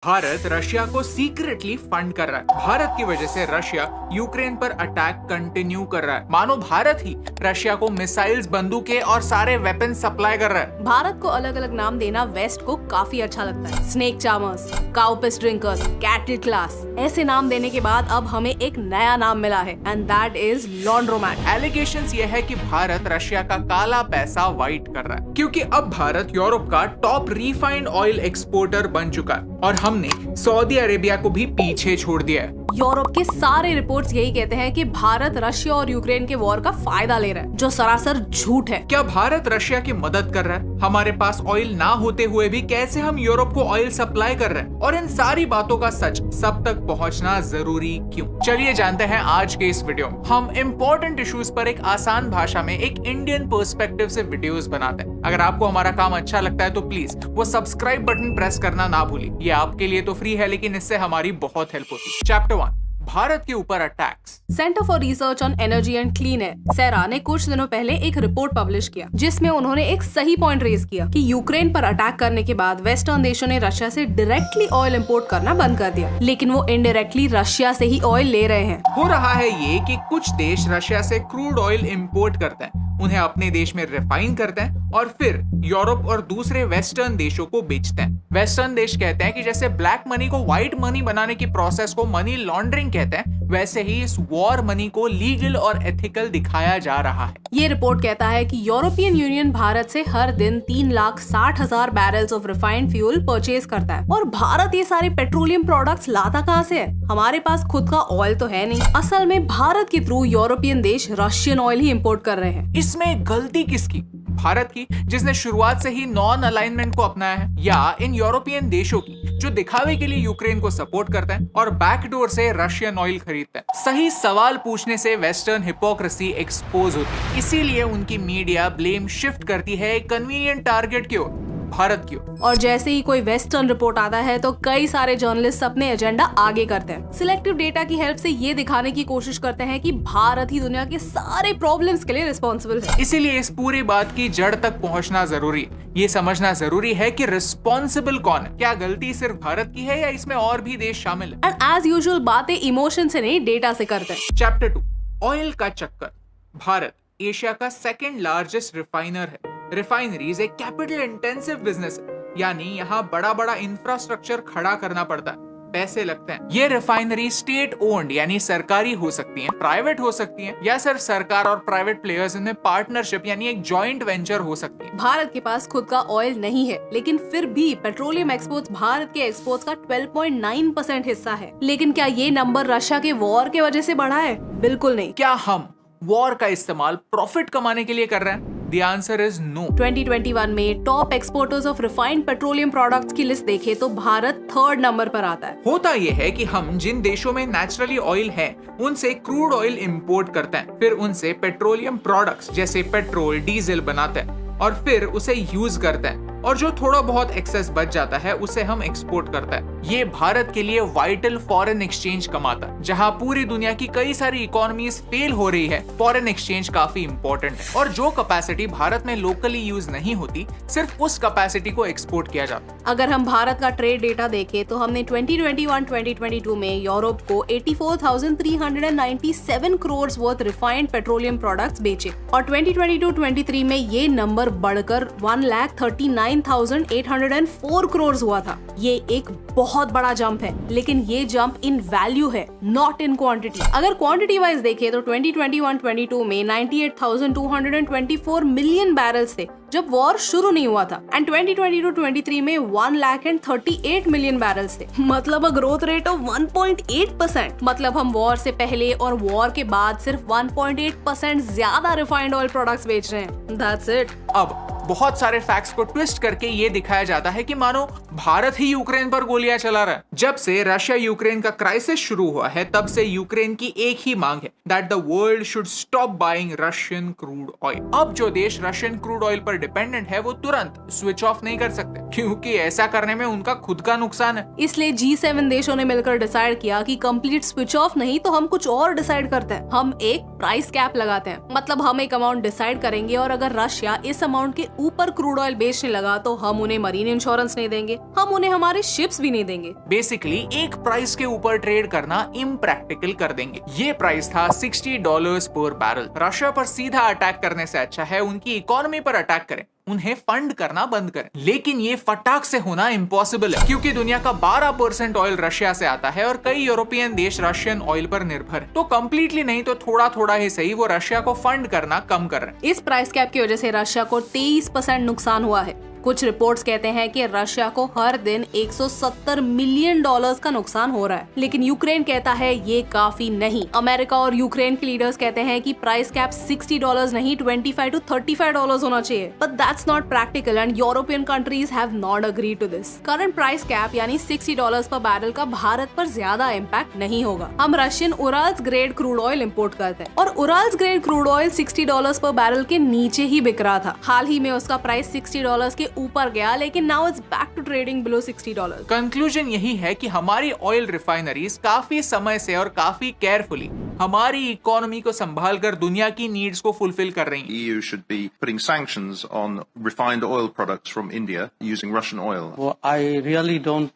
Bharat Russia को secretly fund कर रहा है। भारत की वजह से रशिया यूक्रेन पर अटैक कंटिन्यू कर रहा है। मानो भारत ही रशिया को मिसाइल्स, बंदूकें और सारे वेपन सप्लाई कर रहा है। भारत को अलग अलग नाम देना वेस्ट को काफी अच्छा लगता है। स्नेक चार्मर्स, काउ पिस ड्रिंकर्स, कैटल क्लास, ऐसे नाम देने के बाद अब हमें एक नया नाम मिला है and that is laundromat. Allegations ये है कि भारत रशिया का काला पैसा वाइट कर रहा है, क्योंकि अब भारत यूरोप का टॉप रिफाइंड ऑयल एक्सपोर्टर बन चुका है और हमने सऊदी अरेबिया को भी पीछे छोड़ दिया है। यूरोप के सारे रिपोर्ट्स यही कहते हैं कि भारत रशिया और यूक्रेन के वॉर का फायदा ले रहा है, जो सरासर झूठ है। क्या भारत रशिया की मदद कर रहा है? हमारे पास ऑयल ना होते हुए भी कैसे हम यूरोप को ऑयल सप्लाई कर रहे हैं? और इन सारी बातों का सच सब तक पहुंचना जरूरी क्यों? चलिए जानते हैं आज के इस वीडियो में। हम इम्पोर्टेंट इश्यूज पर एक आसान भाषा में एक इंडियन पर्सपेक्टिव से वीडियोस बनाते हैं। अगर आपको हमारा काम अच्छा लगता है तो प्लीज वो सब्सक्राइब बटन प्रेस करना ना भूलिए। ये आपके लिए तो फ्री है, लेकिन इससे हमारी बहुत हेल्प होती है। चैप्टर 1, भारत के ऊपर attacks. Centre for research on energy and clean air CREA ने कुछ दिनों पहले एक रिपोर्ट पब्लिश किया, जिसमें उन्होंने एक सही पॉइंट रेज किया कि यूक्रेन पर अटैक करने के बाद वेस्टर्न देशों ने रशिया से डायरेक्टली ऑयल इंपोर्ट करना बंद कर दिया, लेकिन वो इनडायरेक्टली रशिया से ही ऑयल ले रहे हैं। हो रहा है ये कि कुछ देश रशिया से क्रूड ऑयल इंपोर्ट करते हैं, उन्हें अपने देश में रिफाइन करते हैं और फिर यूरोप और दूसरे वेस्टर्न देशों को बेचते हैं। वेस्टर्न देश कहते हैं कि जैसे ब्लैक मनी को व्हाइट मनी बनाने की प्रोसेस को मनी लॉन्ड्रिंग कहते हैं, वैसे ही इस वॉर मनी को लीगल और एथिकल दिखाया जा रहा है। ये रिपोर्ट कहता है कि यूरोपियन यूनियन भारत से हर दिन 3,60,000 barrels of refined fuel purchase करता है, और भारत ये सारे पेट्रोलियम प्रोडक्ट्स लाता कहाँ से है? हमारे पास खुद का ऑयल तो है नहीं। असल में भारत के थ्रू यूरोपियन देश रशियन ऑयल ही इंपोर्ट कर रहे हैं। इसमें गलती किसकी? भारत की, जिसने शुरुआत से ही नॉन अलाइनमेंट को अपनाया है, या इन यूरोपियन देशों की जो दिखावे के लिए यूक्रेन को सपोर्ट करते हैं और बैकडोर से रशियन ऑयल खरीदते हैं? सही सवाल पूछने से वेस्टर्न हिपोक्रेसी एक्सपोज होती है, इसीलिए उनकी मीडिया ब्लेम शिफ्ट करती है एक कन्वीनियंट टारगेट की ओर, भारत की ओर। और जैसे ही कोई वेस्टर्न रिपोर्ट आता है तो कई सारे जर्नलिस्ट अपने एजेंडा आगे करते हैं। सिलेक्टिव डेटा की हेल्प से ये दिखाने की कोशिश करते हैं कि भारत ही दुनिया के सारे प्रॉब्लम्स के लिए रिस्पॉन्सिबल है। इसीलिए इस पूरी बात की जड़ तक पहुंचना जरूरी है। ये समझना जरूरी है कि रिस्पॉन्सिबल कौन है। क्या गलती सिर्फ भारत की है या इसमें और भी देश शामिल है? एंड एज यूजुअल बातें इमोशन से नहीं, डेटा से करते हैं। चैप्टर 2, ऑयल का चक्कर। भारत एशिया का सेकंड लार्जेस्ट रिफाइनर है। रिफाइनरीज एक कैपिटल इंटेंसिव बिजनेस है, यानी यहाँ बड़ा बड़ा इंफ्रास्ट्रक्चर खड़ा करना पड़ता है, पैसे लगते हैं। ये रिफाइनरी स्टेट ओन्ड यानी सरकारी हो सकती हैं, प्राइवेट हो सकती हैं, या सिर्फ सरकार और प्राइवेट प्लेयर्स इनमें पार्टनरशिप यानी एक जॉइंट वेंचर हो सकती है। भारत के पास खुद का ऑयल नहीं है, लेकिन फिर भी पेट्रोलियम एक्सपोर्ट्स भारत के एक्सपोर्ट्स का 12.9% हिस्सा है। लेकिन क्या ये नंबर रशिया के वॉर के वजह से बढ़ा है? बिल्कुल नहीं। क्या हम वॉर का इस्तेमाल प्रॉफिट कमाने के लिए कर रहे हैं? The answer is no. 2021 में top exporters of refined petroleum products की लिस्ट देखे तो भारत 3rd नंबर पर आता है। होता यह है कि हम जिन देशों में नेचुरली ऑयल है उनसे क्रूड ऑयल इंपोर्ट करते हैं, फिर उनसे पेट्रोलियम प्रोडक्ट्स जैसे पेट्रोल, डीजल बनाते हैं और फिर उसे यूज करते हैं, और जो थोड़ा बहुत एक्सेस बच जाता है उसे हम एक्सपोर्ट करते हैं। ये भारत के लिए वाइटल फॉरेन एक्सचेंज कमाता है। जहां पूरी दुनिया की कई सारी इकोनॉमीज फेल हो रही है, फॉरेन एक्सचेंज काफी इंपॉर्टेंट है, और जो कैपेसिटी भारत में लोकली यूज नहीं होती, सिर्फ उस कैपेसिटी को एक्सपोर्ट किया जाता है। अगर हम भारत का ट्रेड डेटा देखें तो हमने 2021-2022 में यूरोप को 84,397 crore worth refined petroleum products बेचे, और 2022-23 में ये नंबर बढ़कर 1,39,804 करोड़ हुआ था। ये एक बहुत बड़ा जंप है, लेकिन ये जंप इन वैल्यू है, नॉट इन क्वांटिटी। अगर क्वांटिटी वाइज देखें तो 2021-22 में 98,224 मिलियन बैरल्स थे जब वॉर शुरू नहीं हुआ था, एंड 2022-23 में 1,38 मिलियन बैरल्स थे, मतलब अ ग्रोथ रेट ऑफ 1.8%। मतलब हम वॉर से पहले और वॉर के बाद सिर्फ 1.8% ज्यादा रिफाइंड ऑयल प्रोडक्ट्स बेच रहे हैं। That's it. अब बहुत सारे फैक्ट्स को ट्विस्ट करके ये दिखाया जाता है कि मानो भारत ही यूक्रेन पर गोलियां चला रहा है। जब से रशिया यूक्रेन का क्राइसिस शुरू हुआ है, तब से यूक्रेन की एक ही मांग है, that the world should stop buying Russian crude oil. अब जो देश रशियन क्रूड ऑयल पर डिपेंडेंट है वो तुरंत स्विच ऑफ नहीं कर सकते, क्योंकि ऐसा करने में उनका खुद का नुकसान है। इसलिए G7 देशों ने मिलकर डिसाइड किया कि कंप्लीट स्विच ऑफ नहीं तो हम कुछ और डिसाइड करते हैं। हम एक प्राइस कैप लगाते हैं, मतलब हम एक अमाउंट डिसाइड करेंगे और अगर रशिया इस अमाउंट के ऊपर क्रूड ऑयल बेचने लगा तो हम उन्हें मरीन इंश्योरेंस नहीं देंगे, हम उन्हें हमारे शिप्स भी नहीं देंगे। बेसिकली एक प्राइस के ऊपर ट्रेड करना इम्प्रैक्टिकल कर देंगे। ये प्राइस था $60 पर बैरल। रशिया पर सीधा अटैक करने से अच्छा है उनकी इकोनॉमी पर अटैक करें, उन्हें फंड करना बंद करें। लेकिन ये फटाक से होना इम्पॉसिबल है, क्योंकि दुनिया का 12% ऑयल रशिया से आता है और कई यूरोपियन देश रशियन ऑयल पर निर्भर है। तो कंप्लीटली नहीं तो थोड़ा थोड़ा ही सही वो रशिया को फंड करना कम कर रहे हैं। इस प्राइस कैप की वजह से रशिया को 23% नुकसान हुआ है। कुछ रिपोर्ट्स कहते हैं कि रशिया को हर दिन $170 मिलियन का नुकसान हो रहा है, लेकिन यूक्रेन कहता है ये काफी नहीं। अमेरिका और यूक्रेन के लीडर्स कहते हैं कि प्राइस कैप $60 नहीं $25 to $35 होना चाहिए, but that's not practical and European countries have not agreed to this. Current price cap यानी $60 पर बैरल का भारत पर ज्यादा इम्पैक्ट नहीं होगा। हम Russian Urals grade crude oil import करते हैं और उराल्स ग्रेड क्रूड ऑयल $60 पर बैरल के नीचे ही बिक रहा था। हाल ही में उसका प्राइस $60 के ऊपर गया, लेकिन now it's back to trading below $60। Conclusion यही है कि हमारी ऑयल रिफाइनरीज काफी समय से और काफी केयरफुली हमारी इकोनॉमी को संभालकर दुनिया की नीड्स को फुलफिल कर रही हैं। EU should be putting sanctions on refined oil products from India using Russian oil. Well, I really don't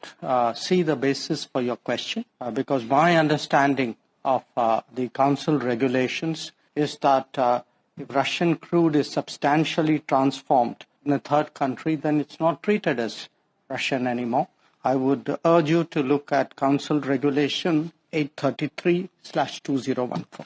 see the basis for your question because my understanding of the council regulations is that if Russian crude is substantially transformed in a third country, then it's not treated as Russian anymore. I would urge you to look at Council Regulation 833/2014.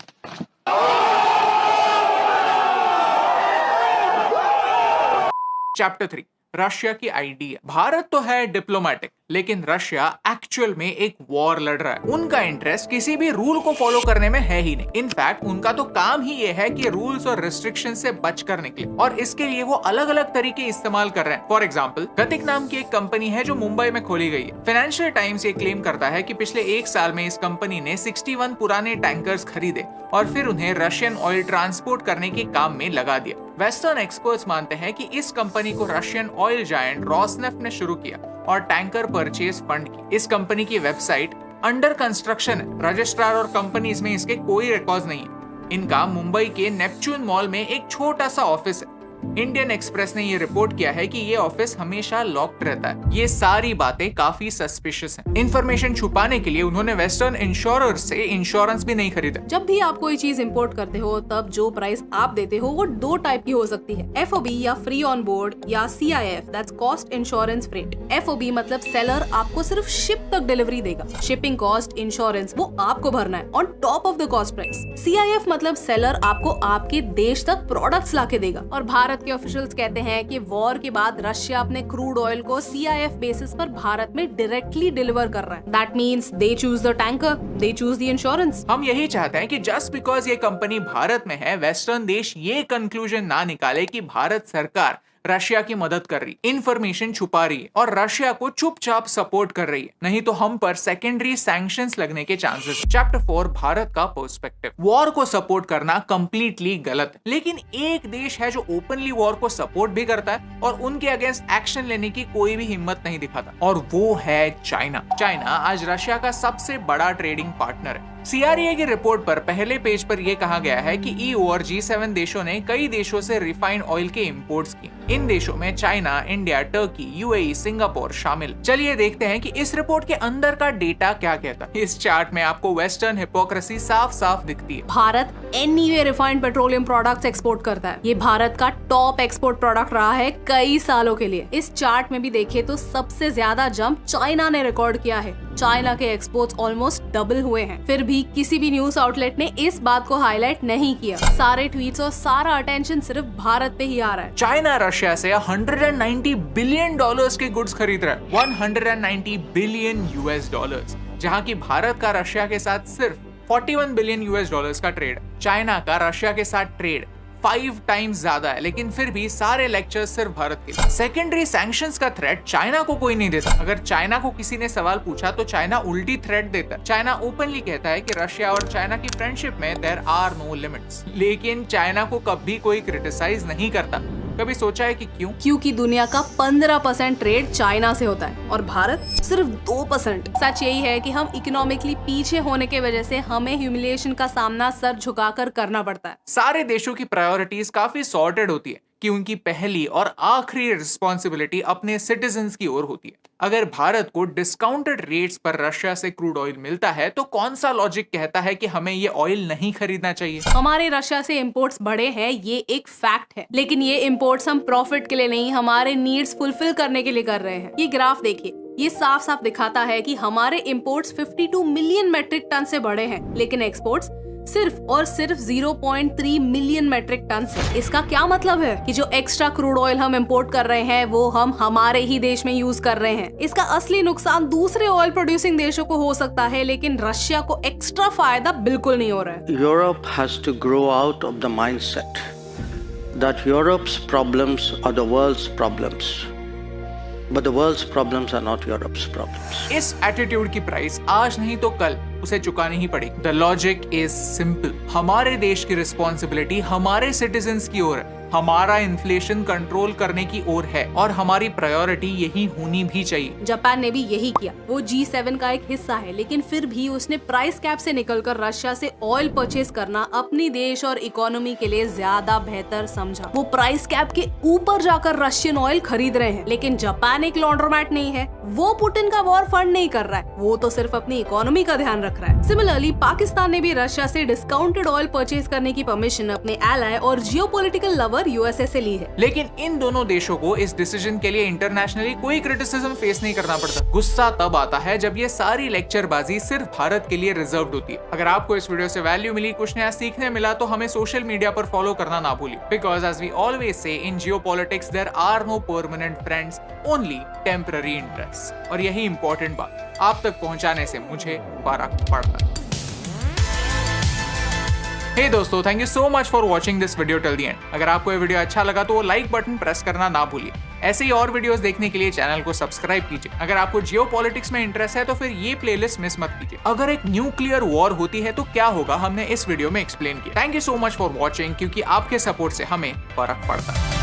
Chapter 3 Russia की idea. Bharat तो है diplomatic, लेकिन Russia actual में एक war लड़ रहा है। उनका इंटरेस्ट किसी भी रूल को फॉलो करने में है ही नहीं। इनफैक्ट उनका तो काम ही ये है कि रूल्स और रिस्ट्रिक्शन से बचकर निकले, और इसके लिए वो अलग अलग तरीके इस्तेमाल कर रहे हैं। फॉर एग्जाम्पल, गतिक नाम की एक कंपनी है जो मुंबई में खोली गई है। फाइनेंशियल टाइम्स ये क्लेम करता है कि पिछले 1 साल में इस कंपनी ने 61 पुराने टैंकर्स खरीदे और फिर उन्हें रशियन ऑयल ट्रांसपोर्ट करने के काम में लगा दिया। वेस्टर्न एक्सपर्ट्स मानते हैं कि इस कंपनी को रशियन ऑयल जायंट रोसनेफ्ट ने शुरू किया और टैंकर परचेज फंड की। इस कंपनी की वेबसाइट अंडर कंस्ट्रक्शन है। रजिस्ट्रार और कंपनीज में इसके कोई रिकॉर्ड्स नहीं है। इनका मुंबई के नेपच्यून मॉल में एक छोटा सा ऑफिस है। इंडियन एक्सप्रेस ने ये रिपोर्ट किया है कि ये ऑफिस हमेशा लॉक्ड रहता है। ये सारी बातें काफी सस्पिशियस हैं। इंफॉर्मेशन छुपाने के लिए उन्होंने वेस्टर्न इंश्योरर से इंश्योरेंस भी नहीं खरीदा। जब भी आप कोई चीज इंपोर्ट करते हो तब जो प्राइस आप देते हो वो 2 टाइप की हो सकती है, FOB या फ्री ऑन बोर्ड या CIF that's cost insurance freight. FOB मतलब सेलर आपको सिर्फ शिप तक डिलीवरी देगा, शिपिंग कॉस्ट इंश्योरेंस वो आपको भरना है on top of the cost price. CIF मतलब सेलर आपको आपके देश तक प्रोडक्ट्स लाके देगा। और भारत के ऑफिशियल्स कहते हैं कि वॉर के बाद रशिया अपने क्रूड ऑयल को CIF बेसिस पर भारत में डायरेक्टली डिलीवर कर रहा है। That means they choose the tanker, they choose the insurance. हम यही चाहते हैं कि जस्ट बिकॉज ये कंपनी भारत में है, वेस्टर्न देश ये कंक्लूजन ना निकाले कि भारत सरकार रशिया की मदद कर रही, इंफॉर्मेशन छुपा रही है और रशिया को चुपचाप सपोर्ट कर रही है, नहीं तो हम पर सेकेंडरी सैंक्शंस लगने के चांसेस। चैप्टर 4 भारत का पर्सपेक्टिव। वॉर को सपोर्ट करना कंप्लीटली गलत है, लेकिन एक देश है जो ओपनली वॉर को सपोर्ट भी करता है और उनके अगेंस्ट एक्शन लेने की कोई भी हिम्मत नहीं दिखाता, और वो है चाइना। चाइना आज रशिया का सबसे बड़ा ट्रेडिंग पार्टनर है। CRA की रिपोर्ट पर पहले पेज पर यह कहा गया है कि EU और G7 देशों ने कई देशों से रिफाइंड ऑयल के इंपोर्ट्स किए। इन देशों में China, India, Turkey, UAE, Singapore शामिल। चलिए देखते हैं कि इस रिपोर्ट के अंदर का डेटा क्या कहता है। इस चार्ट में आपको वेस्टर्न हिपोक्रेसी साफ साफ दिखती है। Bharat anyway refined petroleum products export करता है। ये भारत का टॉप एक्सपोर्ट प्रोडक्ट रहा है कई सालों के लिए। इस चार्ट में भी देखें तो सबसे ज्यादा जंप चाइना ने रिकॉर्ड किया है। चाइना के एक्सपोर्ट्स ऑलमोस्ट डबल हुए हैं। फिर भी किसी भी न्यूज आउटलेट ने इस बात को हाईलाइट नहीं किया। सारे ट्वीट्स और सारा अटेंशन सिर्फ भारत पे ही आ रहा है। चाइना रशिया से $190 बिलियन के गुड्स खरीद रहा है। $190 बिलियन US, जहां की भारत का रशिया के साथ सिर्फ $41 बिलियन US का ट्रेड। चाइना का रशिया के साथ ट्रेड 5 टाइम्स ज्यादा है, लेकिन फिर भी सारे लेक्चर्स सिर्फ भारत के। सेकेंडरी सैंक्शंस का थ्रेट चाइना को कोई नहीं देता। अगर चाइना को किसी ने सवाल पूछा तो चाइना उल्टी थ्रेट देता है। चाइना ओपनली कहता है कि रशिया और चाइना की फ्रेंडशिप में देयर आर नो लिमिट्स, लेकिन चाइना को कभी कोई क्रिटिसाइज नहीं करता। कभी सोचा है कि क्यों? क्योंकि दुनिया का 15% ट्रेड चाइना से होता है और भारत सिर्फ 2%। सच यही है कि हम इकोनॉमिकली पीछे होने के वजह से हमें ह्यूमिलिएशन का सामना सर झुकाकर करना पड़ता है। सारे देशों की प्रायोरिटीज काफी सॉर्टेड होती है कि उनकी पहली और आखिरी रिस्पॉन्सिबिलिटी अपने सिटीजन्स की ओर होती है। अगर भारत को डिस्काउंटेड रेट्स पर रशिया से क्रूड ऑयल मिलता है तो कौन सा लॉजिक कहता है कि हमें ये ऑयल नहीं खरीदना चाहिए? हमारे रशिया से इंपोर्ट्स बढ़े हैं, ये एक फैक्ट है, लेकिन ये इंपोर्ट्स हम प्रॉफिट के लिए नहीं, हमारे नीड्स फुलफिल करने के लिए कर रहे हैं। ये ग्राफ देखिए, ये साफ साफ दिखाता है कि हमारे इंपोर्ट्स 52 मिलियन मेट्रिक टन से बढ़े हैं, लेकिन एक्सपोर्ट्स सिर्फ और सिर्फ 0.3 मिलियन मेट्रिक टन से। इसका क्या मतलब है कि जो एक्स्ट्रा क्रूड ऑयल हम इंपोर्ट कर रहे हैं वो हम हमारे ही देश में यूज कर रहे हैं। इसका असली नुकसान दूसरे ऑयल प्रोड्यूसिंग देशों को हो सकता है, लेकिन रशिया को एक्स्ट्रा फायदा बिल्कुल नहीं हो रहा है। Europe has to grow out of the mindset that Europe's problems are the world's problems. But the world's problems are not Europe's problems. इस एटीट्यूड की प्राइस आज नहीं तो कल उसे चुकानी ही पड़ेगी। द लॉजिक इज सिंपल, हमारे देश की रिस्पॉन्सिबिलिटी हमारे सिटीजन्स की ओर है, हमारा इन्फ्लेशन कंट्रोल करने की ओर है और हमारी प्रायोरिटी यही होनी भी चाहिए। जापान ने भी यही किया। वो G7 का एक हिस्सा है, लेकिन फिर भी उसने प्राइस कैप से निकलकर रशिया से ऑयल परचेज करना अपनी देश और इकोनॉमी के लिए ज्यादा बेहतर समझा। वो प्राइस कैप के ऊपर जाकर रशियन ऑयल खरीद रहे हैं, लेकिन जापान एक लॉन्ड्रोमैट नहीं है, वो पुतिन का वॉर फंड नहीं कर रहा है, वो तो सिर्फ अपनी इकोनॉमी का ध्यान रख रहा है। सिमिलरली पाकिस्तान ने भी रशिया से डिस्काउंटेड ऑयल परचेज करने की परमिशन अपने एलाय और जियोपॉलिटिकल लवर यूएसए से ली है। लेकिन इन दोनों देशों को इस डिसीजन के लिए इंटरनेशनली कोई क्रिटिसिज्म फेस नहीं करना पड़ता। गुस्सा तब आता है जब ये सारी लेक्चरबाजी सिर्फ भारत के लिए रिजर्व्ड होती है। अगर आपको इस वीडियो से वैल्यू मिली, कुछ नया सीखने मिला, तो हमें सोशल मीडिया पर फॉलो करना ना भूलिए, because as we always say in geopolitics there are no permanent friends, only temporary interest. और यही इंपॉर्टेंट बात आप तक पहुंचाने से मुझे फर्क पड़ता है। हे दोस्तों, thank you so much for watching this video till the end. अगर आपको ये वीडियो अच्छा लगा तो वो लाइक बटन प्रेस करना ना भूलिए। ऐसे ही और वीडियोस देखने के लिए चैनल को सब्सक्राइब कीजिए। अगर आपको जियोपॉलिटिक्स में इंटरेस्ट है तो फिर ये प्लेलिस्ट मिस मत कीजिए। अगर एक न्यूक्लियर वॉर होती है तो क्या होगा, हमने इस वीडियो में एक्सप्लेन किया। Thank you so much for watching, क्योंकि आपके सपोर्ट से हमें फर्क पड़ता है।